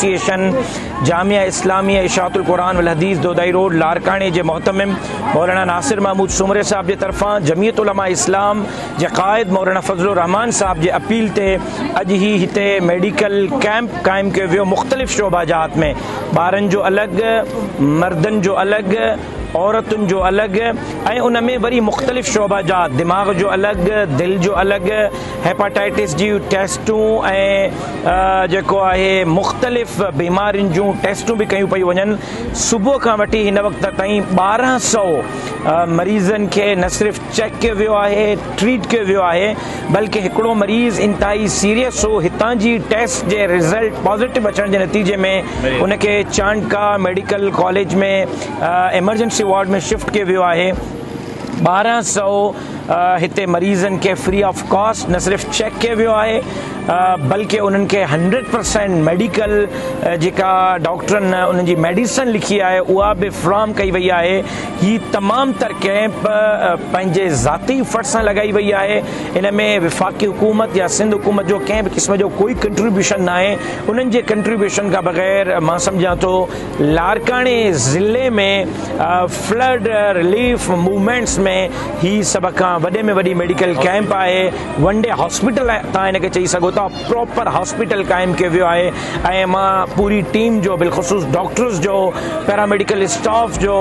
Association Jamia Islamia Ishatul Quran वल हदीस दोदाई road लारकाने जे मोहतमिम मौलाना नासिर महमूद सुमरे साहब जे तरफां जमीयत उलमा इस्लाम जे क़ाइद मौलाना फजलुर रहमान साहब जे अपील ते अॼु ही हिते मेडिकल कैंप क़ाइम कयो वियो। मुख़्तलिफ़ शोबाजात में ॿारनि जो अलॻि, मर्दनि जो अलॻि, औरतुनि जो अलॻि ऐं उन में वरी मुख़्तलिफ़ शोबाजात दिमाग़ जो अलॻि, दिलि जो अलॻि, हेपाटाइटिस जी टेस्टूं ऐं जेको आहे मुख़्तलिफ़ बीमारियुनि जूं टेस्टूं बि कयूं पयूं वञनि। सुबुह खां वठी हिन वक़्त ताईं 1200 मरीज़नि खे न सिर्फ़ु चेक कयो वियो आहे, ट्रीट कयो वियो आहे, बल्कि हिकिड़ो मरीज़ इंतहाई सीरियस हो। हितां जी टेस्ट जे रिज़ल्ट पॉज़िटिव अचण जे नतीजे में उनखे चांडका मेडिकल कॉलेज में एमरजेंसी वार्ड में शिफ्ट किया वियो आहे। 1200 हिते मरीज़नि खे फ्री ऑफ कॉस्ट न सिर्फ़ु चेक कयो वियो आहे बल्कि उन्हनि खे 100% मेडिकल जेका डॉक्टरनि उन्हनि जी मेडिसिन लिखी आहे उहा बि फ्राहम कई वई आहे। ही तमामु तर कैंप पंहिंजे ज़ाती फ़र्ज़ सां लॻाई वई आहे। इन में विफ़ाक़ी हुकूमत या सिंध हुकूमत जो कंहिं बि क़िस्म जो कोई कंट्रीब्यूशन न आहे। उन्हनि जे कंट्रीब्यूशन खां बग़ैर मां सम्झां थो लारकाने ज़िले में फ्लड रिलीफ मूवमेंट्स में ही सभ खां वॾे में वॾी मेडिकल कैंप आहे। वन डे हॉस्पिटल तव्हां हिनखे चई सघो था, प्रॉपर हॉस्पिटल क़ाइमु कयो वियो आहे ऐं मां पूरी टीम जो बिलख़ुसूस डॉक्टर्स जो पैरामेडिकल स्टाफ जो